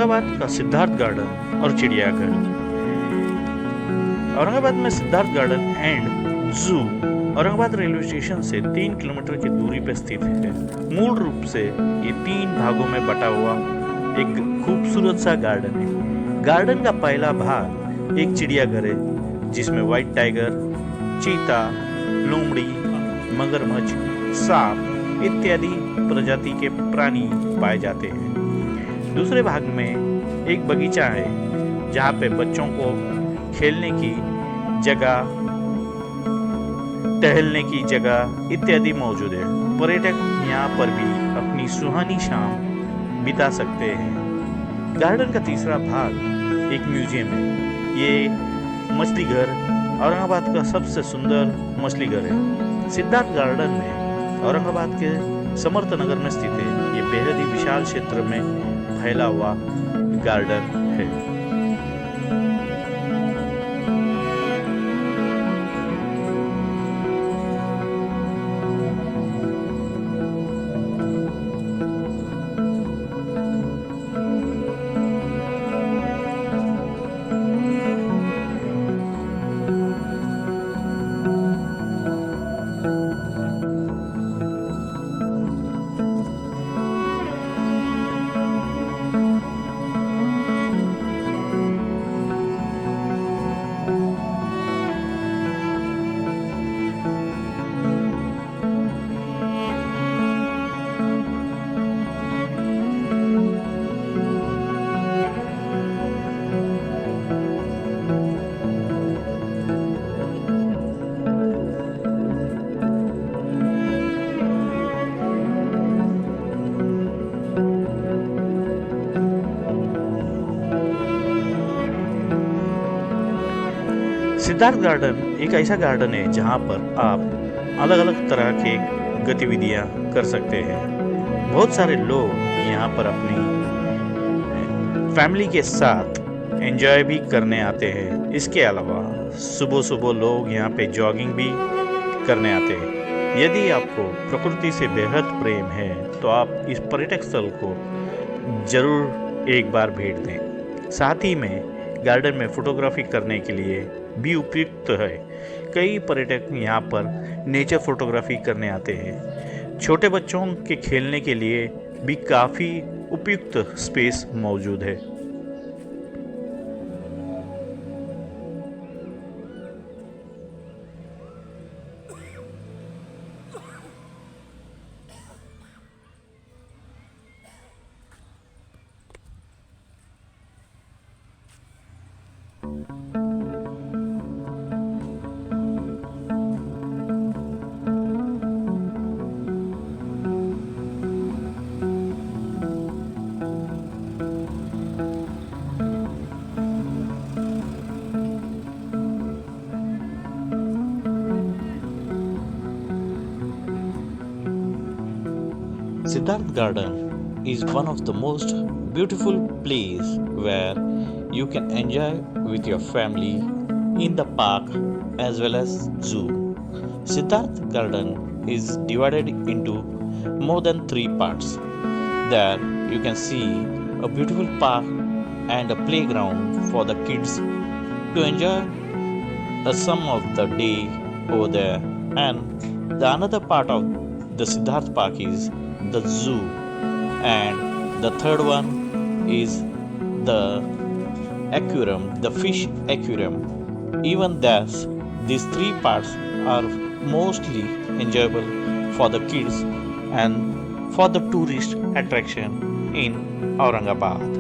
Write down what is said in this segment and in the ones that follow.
औरंगाबाद का सिद्धार्थ गार्डन और चिड़ियाघर। औरंगाबाद में सिद्धार्थ गार्डन एंड जू औरंगाबाद रेलवे स्टेशन से 3 किलोमीटर की दूरी पर स्थित है। मूल रूप से ये 3 भागों में बटा हुआ एक खूबसूरत सा गार्डन है। गार्डन का पहला भाग एक चिड़ियाघर है जिसमें व्हाइट टाइगर, चीता, लोमड़ी, मगरमच्छ, सांप इत्यादि प्रजाति के प्राणी पाए जाते हैं। दूसरे भाग में एक बगीचा है जहाँ पे बच्चों को खेलने की जगह, टहलने की जगह इत्यादि मौजूद है। पर्यटक यहाँ पर भी अपनी सुहानी शाम बिता सकते हैं। गार्डन का तीसरा भाग एक म्यूजियम है। ये मछली घर औरंगाबाद का सबसे सुंदर मछली घर है। सिद्धार्थ गार्डन में औरंगाबाद के समर्थ नगर में स्थित है। ये बेहद ही विशाल क्षेत्र में फैला हुआ गार्डन है। सिद्धार्थ गार्डन एक ऐसा गार्डन है जहाँ पर आप अलग अलग तरह के गतिविधियाँ कर सकते हैं। बहुत सारे लोग यहाँ पर अपनी फैमिली के साथ एंजॉय भी करने आते हैं। इसके अलावा सुबह सुबह लोग यहाँ पे जॉगिंग भी करने आते हैं। यदि आपको प्रकृति से बेहद प्रेम है तो आप इस पर्यटक स्थल को जरूर एक बार भेंट दें। साथ ही में गार्डन में फोटोग्राफी करने के लिए भी उपयुक्त है। कई पर्यटक यहाँ पर नेचर फोटोग्राफी करने आते हैं। छोटे बच्चों के खेलने के लिए भी काफ़ी उपयुक्त स्पेस मौजूद है। Siddharth Garden is one of the most beautiful place where you can enjoy with your family in the park as well as zoo. Siddharth Garden is divided into more than 3 parts. There you can see a beautiful park and a playground for the kids to enjoy some of the day over there. And the another part of the Siddharth Park is the zoo, and the third one is the aquarium, the fish aquarium. Even thus, these 3 parts are mostly enjoyable for the kids and for the tourist attraction in Aurangabad.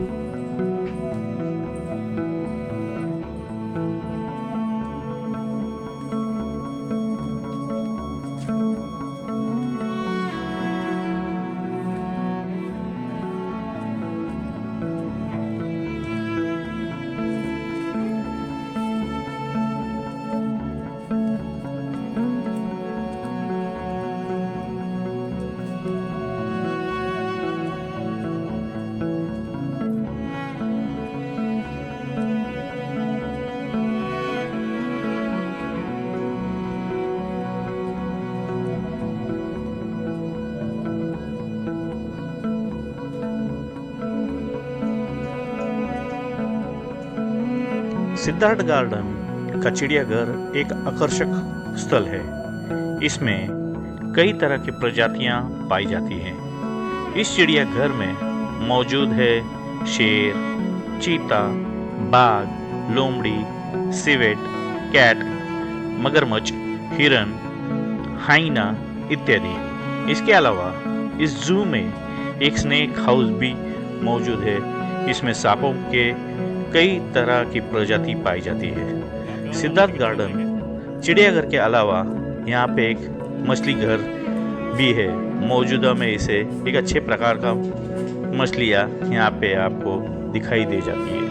Siddharth garden का चिड़ियाघर एक आकर्षक स्थल है। इसमें कई तरह की प्रजातियां पाई जाती हैं। इस चिड़ियाघर में मौजूद है शेर, चीता, बाघ, लोमड़ी, सिवेट, कैट, मगरमच्छ, हिरन, हाइना इत्यादि। इसके अलावा इस जू में एक स्नेक हाउस भी मौजूद है। इसमें सांपों के कई तरह की प्रजाति पाई जाती है। सिद्धार्थ गार्डन चिड़ियाघर के अलावा यहाँ पे एक मछली घर भी है। मौजूदा में इसे एक अच्छे प्रकार का मछलियाँ यहाँ पे आपको दिखाई दे जाती है।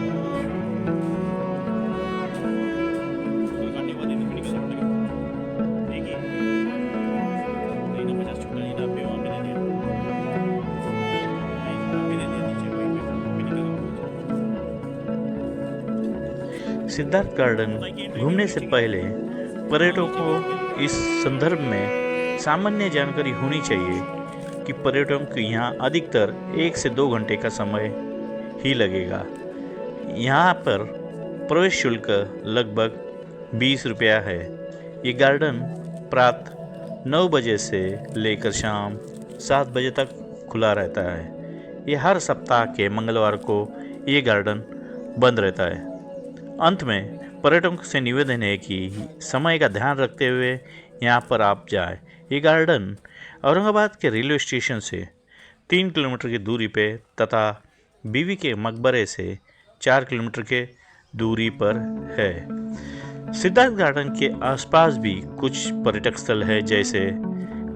सिद्धार्थ गार्डन घूमने से पहले पर्यटकों को इस संदर्भ में सामान्य जानकारी होनी चाहिए कि पर्यटकों को यहाँ अधिकतर 1 से 2 घंटे का समय ही लगेगा। यहाँ पर प्रवेश शुल्क लगभग 20 रुपया है। ये गार्डन प्रातः 9 बजे से लेकर शाम 7 बजे तक खुला रहता है। ये हर सप्ताह के मंगलवार को ये गार्डन बंद रहता है। अंत में पर्यटकों से निवेदन है कि समय का ध्यान रखते हुए यहाँ पर आप जाएं। ये गार्डन औरंगाबाद के रेलवे स्टेशन से 3 किलोमीटर की दूरी पे तथा बीवी के मकबरे से 4 किलोमीटर के दूरी पर है। सिद्धार्थ गार्डन के आसपास भी कुछ पर्यटक स्थल है, जैसे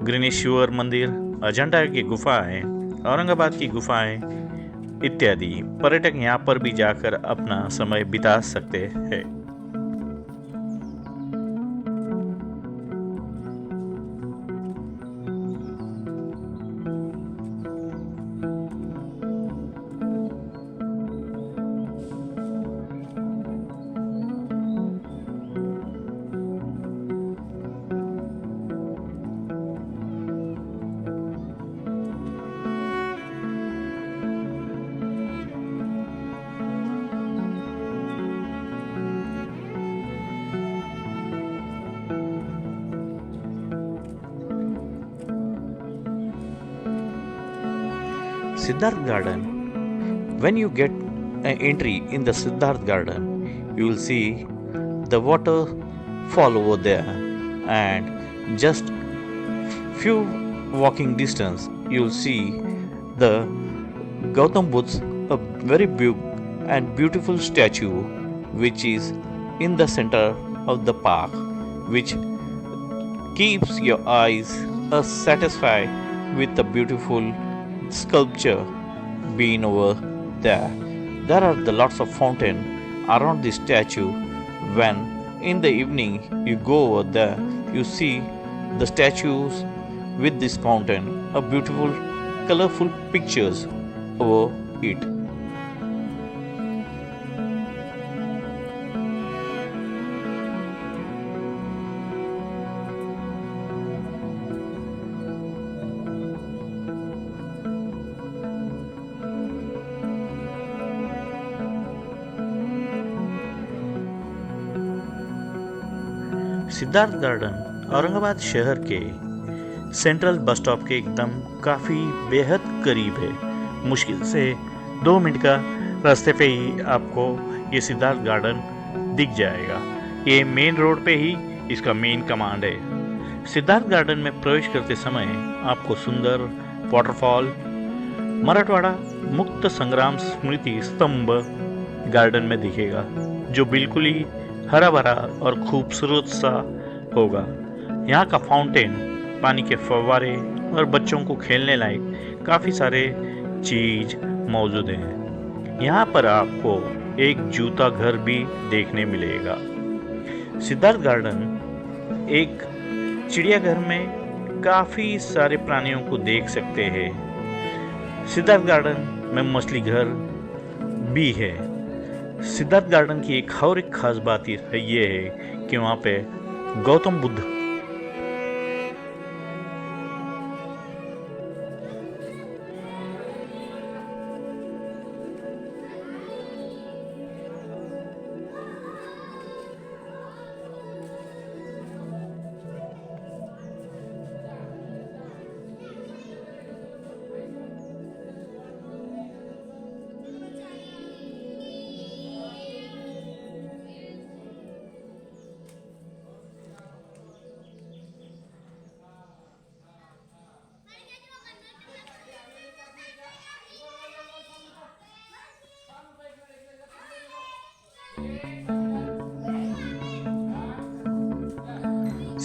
ग्रीनेश्वर मंदिर, अजंता की गुफाएं, औरंगाबाद की गुफाएं इत्यादि। पर्यटक यहाँ पर भी जाकर अपना समय बिता सकते हैं। Siddharth Garden. When you get an entry in the Siddharth Garden, you will see the waterfall over there, and just few walking distance you will see the Gautam Buddha's a very big and beautiful statue which is in the center of the park, which keeps your eyes satisfied with the beautiful sculpture being over there. There are the lots of fountain around the statue. When in the evening you go over there, you see the statues with this fountain, a beautiful colorful pictures over it. Siddharth garden Aurangabad शहर के central bus stop के एकदम काफ़ी बेहद करीब है। मुश्किल से 2 मिनट का रास्ते पे ही आपको ये सिद्धार्थ गार्डन दिख जाएगा। ये मेन रोड पे ही इसका मेन कमांड है। सिद्धार्थ गार्डन में प्रवेश करते समय आपको सुंदर वाटरफॉल, मराठवाड़ा मुक्त संग्राम स्मृति स्तंभ गार्डन में दिखेगा, जो बिल्कुल ही हरा भरा और खूबसूरत सा होगा। यहाँ का फाउंटेन, पानी के फव्वारे और बच्चों को खेलने लायक काफ़ी सारे चीज मौजूद हैं। यहाँ पर आपको एक जूता घर भी देखने मिलेगा। सिद्धार्थ गार्डन एक चिड़ियाघर में काफ़ी सारे प्राणियों को देख सकते हैं। सिद्धार्थ गार्डन में मछली घर भी है। सिद्धार्थ गार्डन की एक और एक खास बात ये है कि वहाँ पे गौतम बुद्ध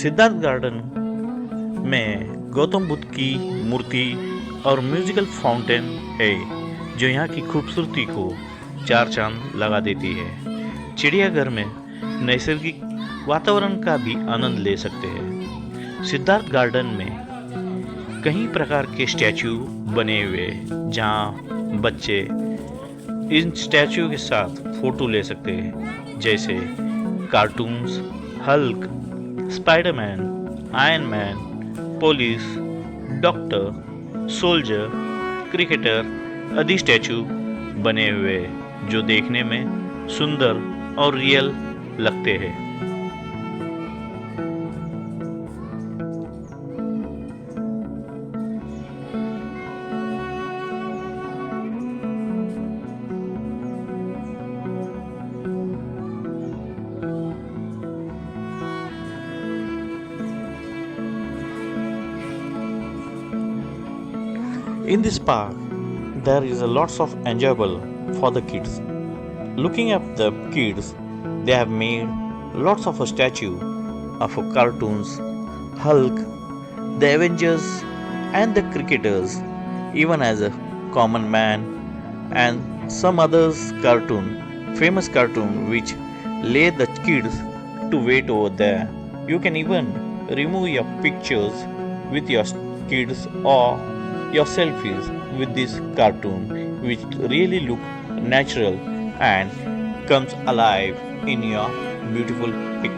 सिद्धार्थ गार्डन में गौतम बुद्ध की मूर्ति और म्यूजिकल फाउंटेन है जो यहाँ की खूबसूरती को चार चांद लगा देती है। चिड़ियाघर में नैसर्गिक वातावरण का भी आनंद ले सकते हैं। सिद्धार्थ गार्डन में कई प्रकार के स्टैचू बने हुए जहाँ बच्चे इन स्टैचू के साथ फोटो ले सकते हैं, जैसे cartoons, Hulk, Spiderman, iron man, police, doctor, soldier, cricketer आदि स्टैचू बने हुए जो देखने में सुंदर और रियल लगते हैं। In this park, there is a lots of enjoyable for the kids. Looking at the kids, they have made lots of a statue of a cartoons, Hulk, the Avengers, and the cricketers, even as a common man, and some others cartoon, famous cartoon which lay the kids to wait over there. You can even remove your pictures with your kids or your selfies with this cartoon which really look natural and comes alive in your beautiful pic.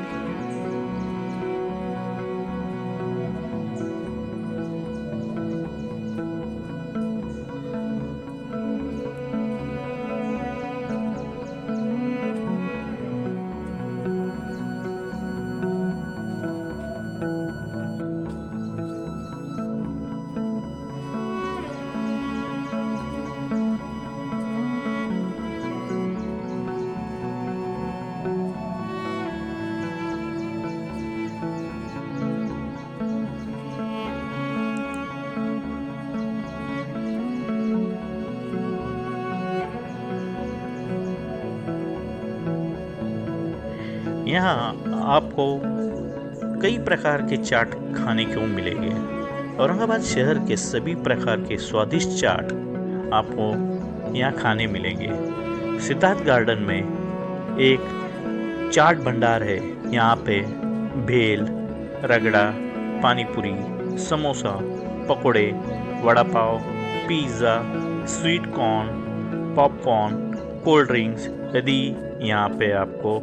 यहाँ आपको कई प्रकार के चाट खाने को मिलेंगे। औरंगाबाद शहर के सभी प्रकार के स्वादिष्ट चाट आपको यहाँ खाने मिलेंगे। सिद्धार्थ गार्डन में एक चाट भंडार है। यहाँ पे भेल, रगड़ा, panipuri, samosa, pakode, vada pav, pizza, sweet corn, popcorn, cold drinks आदि यहाँ पे आपको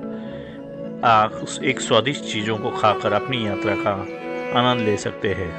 एक स्वादिष्ट चीज़ों को खाकर अपनी यात्रा का आनंद ले सकते हैं।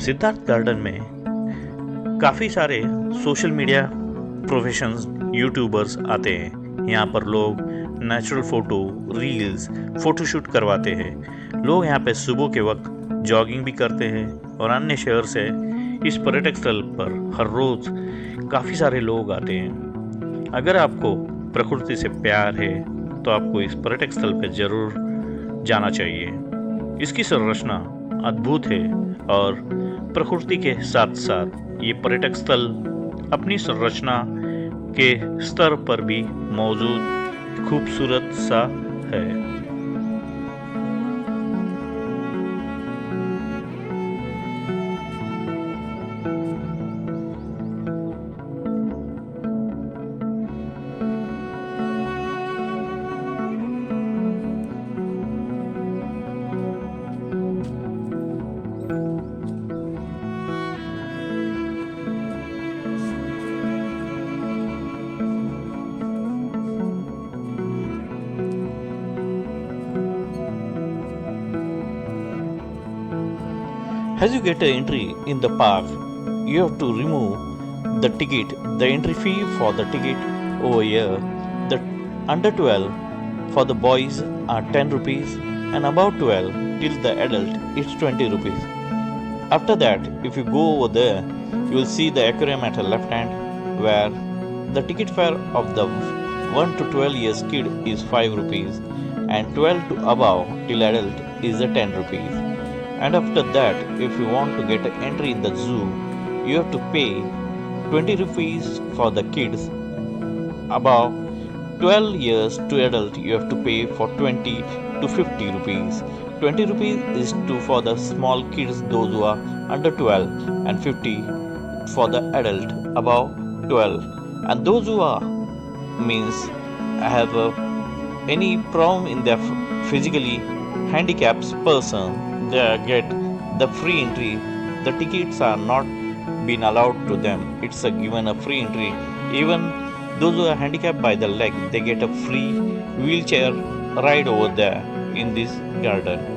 सिद्धार्थ गार्डन में काफ़ी सारे सोशल मीडिया प्रोफेशंस यूट्यूबर्स आते हैं। यहाँ पर लोग नेचुरल फ़ोटो, रील्स, फ़ोटोशूट करवाते हैं। लोग यहाँ पे सुबह के वक्त जॉगिंग भी करते हैं और अन्य शहर से इस पर्यटक स्थल पर हर रोज़ काफ़ी सारे लोग आते हैं। अगर आपको प्रकृति से प्यार है तो आपको इस पर्यटक स्थल पर ज़रूर जाना चाहिए। इसकी संरचना अद्भुत है और प्रकृति के साथ साथ ये पर्यटक स्थल अपनी संरचना के स्तर पर भी मौजूद खूबसूरत सा है। As you get an entry in the park, you have to remove the ticket, the entry fee for the ticket over here, the under 12 for the boys are 10 rupees and above 12 till the adult it's 20 rupees. After that, if you go over there, you will see the aquarium at the left hand where the ticket fare of the 1 to 12 years kid is 5 rupees and 12 to above till adult is a 10 rupees. And after that, if you want to get an entry in the zoo, you have to pay 20 rupees for the kids. Above 12 years to adult, you have to pay for 20 to 50 rupees. 20 rupees is to for the small kids, those who are under 12, and 50 for the adult above 12. And those who are means have any problem in their physically handicapped person, they get the free entry. The tickets are not been allowed to them. It's a given a free entry. Even those who are handicapped by the leg, they get a free wheelchair ride over there in this garden.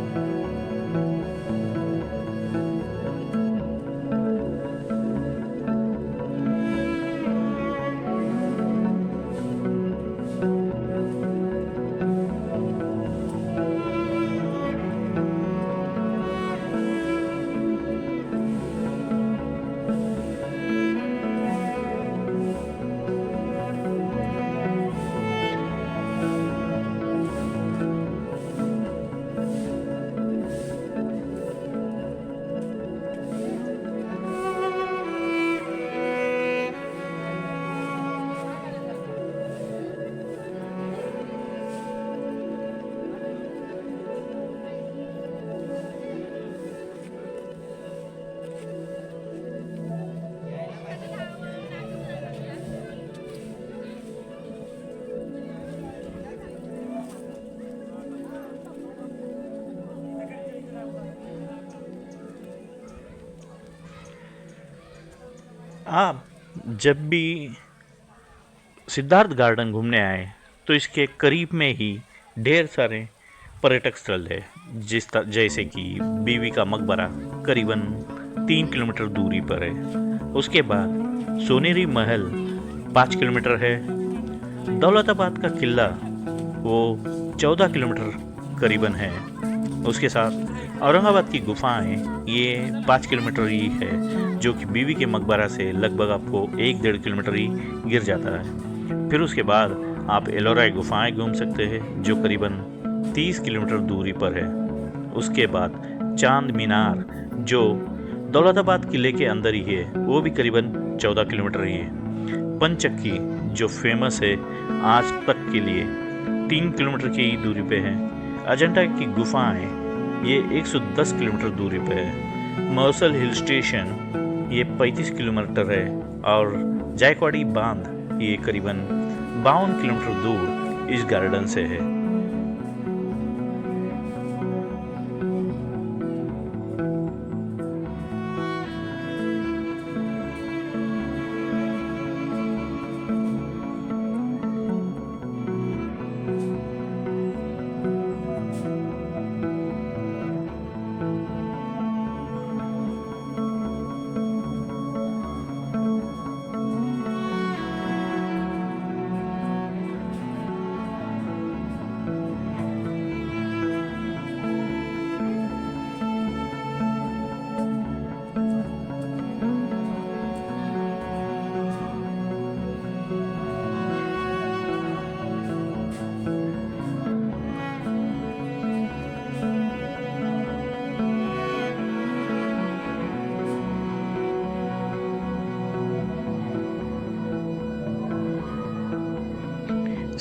आप जब भी Siddharth garden घूमने आए तो इसके करीब में ही ढेर सारे पर्यटक स्थल है, जैसे कि बीवी का मकबरा करीबन 3 किलोमीटर दूरी पर है। उसके बाद सोनेरी महल 5 किलोमीटर है। दौलताबाद का किला वो 14 किलोमीटर करीबन है। उसके साथ औरंगाबाद की गुफाएं ये 5 किलोमीटर ही है, जो कि बीवी के मकबरा से लगभग आपको 1-1.5 किलोमीटर ही गिर जाता है। फिर उसके बाद आप एलोरा गुफाएं घूम सकते हैं, जो करीबन 30 किलोमीटर दूरी पर है। उसके बाद चांद मीनार जो दौलताबाद किले के अंदर ही है, वो भी करीबन 14 किलोमीटर ही है। पंचक्की जो फेमस है आज तक के लिए 3 किलोमीटर की दूरी पे है। अजंता की गुफाएं ये 110 किलोमीटर दूरी पे है। मौसल हिल स्टेशन ये 35 किलोमीटर है और जायकवाड़ी बांध ये करीबन 52 किलोमीटर दूर इस गार्डन से है।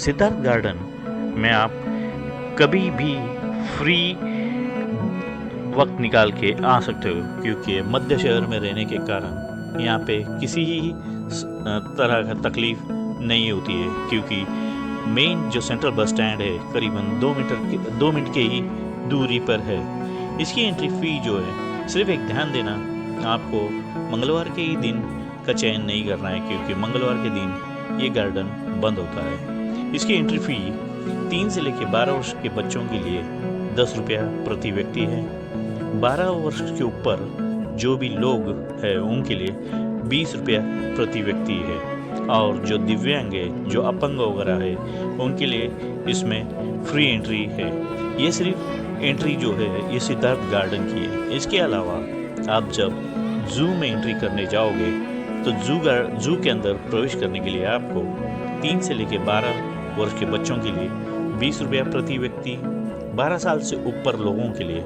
सिद्धार्थ गार्डन में आप कभी भी फ्री वक्त निकाल के आ सकते हो, क्योंकि मध्य शहर में रहने के कारण यहाँ पे किसी ही तरह का तकलीफ नहीं होती है, क्योंकि मेन जो सेंट्रल बस स्टैंड है करीबन 2 मिनट के ही दूरी पर है। इसकी एंट्री फ़ी जो है, सिर्फ एक ध्यान देना, आपको मंगलवार के ही दिन का चयन नहीं करना है, क्योंकि मंगलवार के दिन ये गार्डन बंद होता है। इसकी एंट्री फ़ी 3 से लेकर 12 वर्ष के बच्चों के लिए 10 रुपया प्रति व्यक्ति है। 12 वर्ष के ऊपर जो भी लोग हैं उनके लिए 20 रुपया प्रति व्यक्ति है, और जो दिव्यांग है, जो अपंग वगैरह है, उनके लिए इसमें फ्री एंट्री है। ये सिर्फ एंट्री जो है ये सिद्धार्थ गार्डन की है। इसके अलावा आप जब जू में एंट्री करने जाओगे तो जू के अंदर प्रवेश करने के लिए आपको 3 से लेकर 12 वर्ष के बच्चों के लिए 20 रुपया प्रति व्यक्ति, 12 साल से ऊपर लोगों के लिए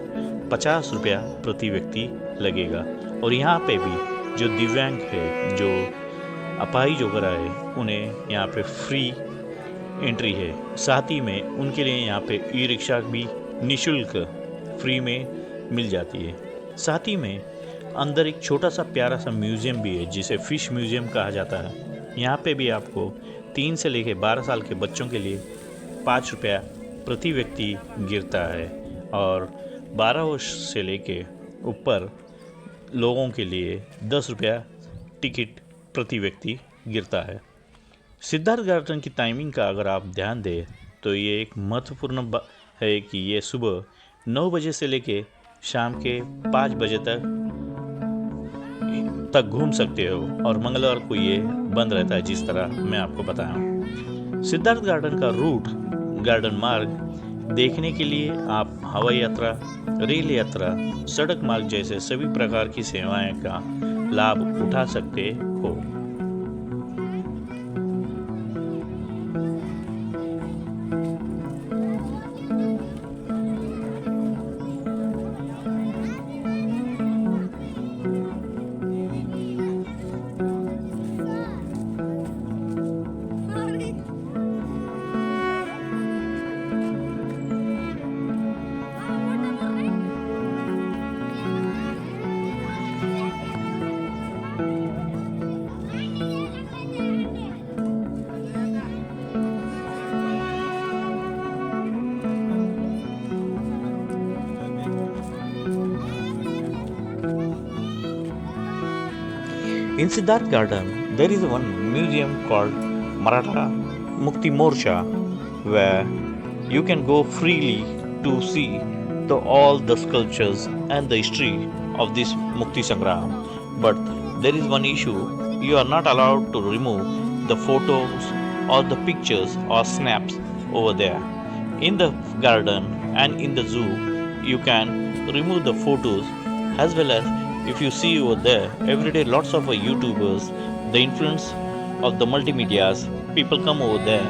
50 रुपया प्रति व्यक्ति लगेगा। और यहाँ पे भी जो दिव्यांग है, जो अपाहिज वगैरह है, उन्हें यहाँ पे फ्री एंट्री है। साथ ही में उनके लिए यहाँ पे ई रिक्शा भी निःशुल्क फ्री में मिल जाती है। साथ ही में अंदर एक छोटा सा प्यारा सा म्यूज़ियम भी है जिसे फ़िश म्यूज़ियम कहा जाता है। यहाँ पे भी आपको 3 से लेकर 12 साल के बच्चों के लिए 5 रुपया प्रति व्यक्ति गिरता है, और 12 वर्ष से लेके ऊपर लोगों के लिए 10 रुपया टिकट प्रति व्यक्ति गिरता है। सिद्धार्थ गार्डन की टाइमिंग का अगर आप ध्यान दें तो ये एक महत्वपूर्ण है कि ये सुबह 9 बजे से लेके शाम के 5 बजे तक घूम सकते हो, और मंगलवार को ये बंद रहता है, जिस तरह मैं आपको बताया। सिद्धार्थ गार्डन का रूट, गार्डन मार्ग देखने के लिए आप हवाई यात्रा, रेल यात्रा, सड़क मार्ग जैसे सभी प्रकार की सेवाएं का लाभ उठा सकते हो। In Siddharth Garden, there is one museum called Maratha Mukti Morsha, where you can go freely to see all the sculptures and the history of this Mukti Sangram. But there is one issue: you are not allowed to remove the photos or the pictures or snaps over there. In the garden and in the zoo, you can remove the photos, as well as if you see over there every day lots of YouTubers, the influence of the multimedias, people come over there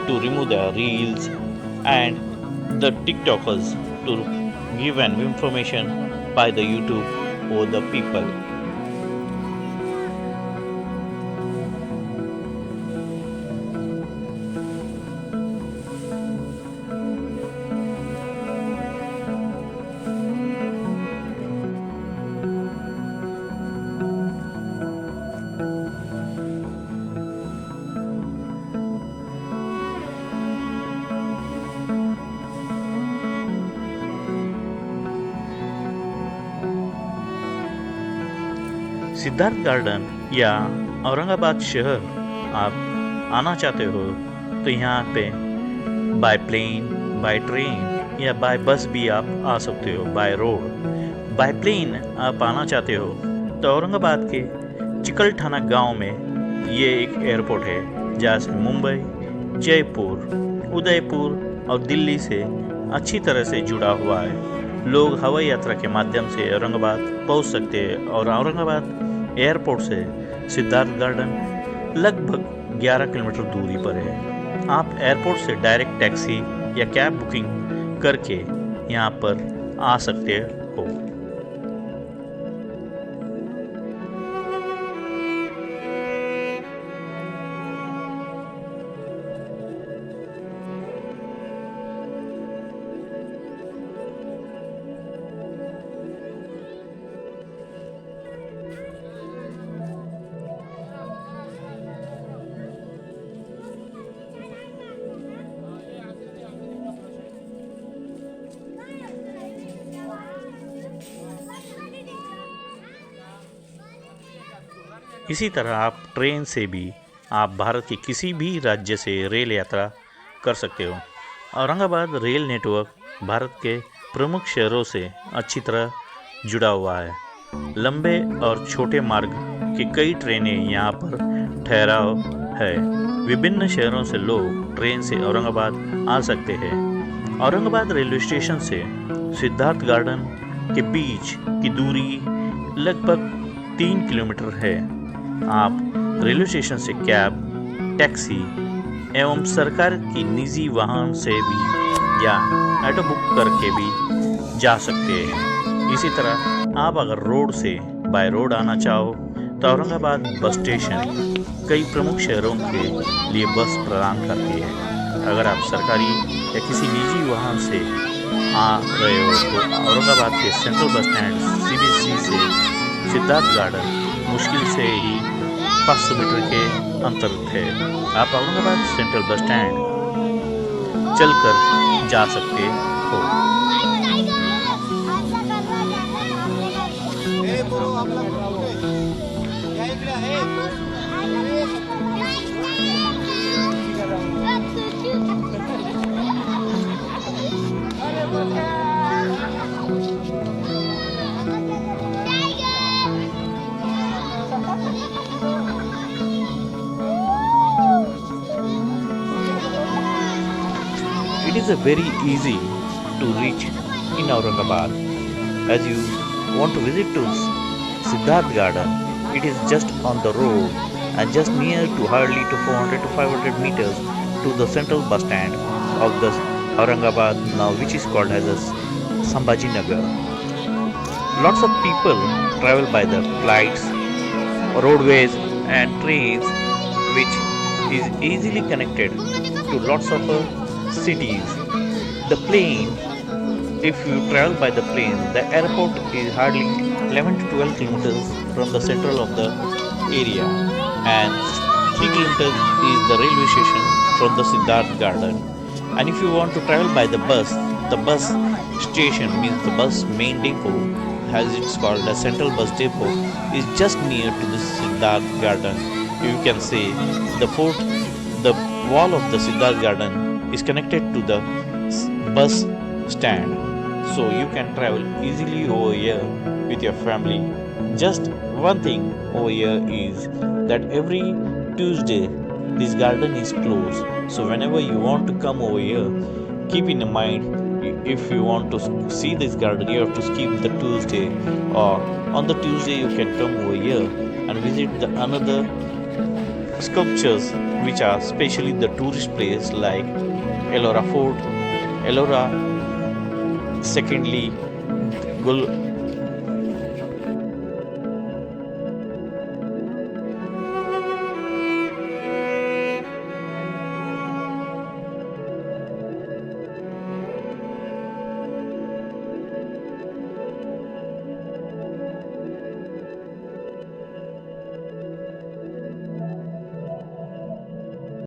to remove their reels, and the TikTokers to give an information by the YouTube over the people. Siddharth garden या औरंगाबाद शहर आप आना चाहते हो तो यहाँ पे by plane, by train या बाय बस भी आप आ सकते हो, बाय रोड। बाय प्लेन आप आना चाहते हो तो औरंगाबाद के चिकलठाना गांव में ये एक एयरपोर्ट है, जहाँ से मुंबई, जयपुर, उदयपुर और दिल्ली से अच्छी तरह से जुड़ा हुआ है। लोग हवाई यात्रा के माध्यम से औरंगाबाद पहुंच सकते हैं, और औरंगाबाद एयरपोर्ट से सिद्धार्थ गार्डन लगभग 11 किलोमीटर दूरी पर है। आप एयरपोर्ट से डायरेक्ट टैक्सी या कैब बुकिंग करके यहाँ पर आ सकते हो। इसी तरह आप ट्रेन से भी आप भारत के किसी भी राज्य से रेल यात्रा कर सकते हो। औरंगाबाद रेल नेटवर्क भारत के प्रमुख शहरों से अच्छी तरह जुड़ा हुआ है। लंबे और छोटे मार्ग की कई ट्रेनें यहाँ पर ठहराव है। विभिन्न शहरों से लोग ट्रेन से औरंगाबाद आ सकते हैं। औरंगाबाद रेलवे स्टेशन से सिद्धार्थ गार्डन के बीच की दूरी लगभग 3 किलोमीटर है। आप रेलवे स्टेशन से कैब, टैक्सी एवं सरकार की निजी वाहन से भी या ऑटो बुक करके भी जा सकते हैं। इसी तरह आप अगर रोड से बाय रोड आना चाहो तो औरंगाबाद बस स्टेशन कई प्रमुख शहरों के लिए बस प्रदान करती है। अगर आप सरकारी या किसी निजी वाहन से आ रहे हो तो औरंगाबाद के सेंट्रल बस स्टैंड CBC से सिद्धार्थ गार्डन मुश्किल से ही 500 मीटर के अंतर्गत है। आप औरंगाबाद सेंट्रल बस स्टैंड चलकर जा सकते हो। It is a very easy to reach in Aurangabad. As you want to visit to Siddharth Garden, it is just on the road and just near to hardly to 400 to 500 meters to the central bus stand of the Aurangabad now, which is called as a Sambhaji Nagar. Lots of people travel by the flights, roadways and trains, which is easily connected to lots of cities. The plane, if you travel by the plane, the airport is hardly 11 to 12 kilometers from the central of the area, and 3 kilometers is the railway station from the Siddharth Garden. And if you want to travel by the bus station means the bus main depot, as it's called a central bus depot, is just near to the Siddharth Garden. You can say the wall of the Siddharth Garden is connected to the bus stand, so you can travel easily over here with your family. Just one thing over here is that every Tuesday this garden is closed, so whenever you want to come over here, keep in mind, if you want to see this garden you have to skip the Tuesday, or on the Tuesday you can come over here and visit the another sculptures which are specially the tourist place like Ellora Fort, Ellora, secondly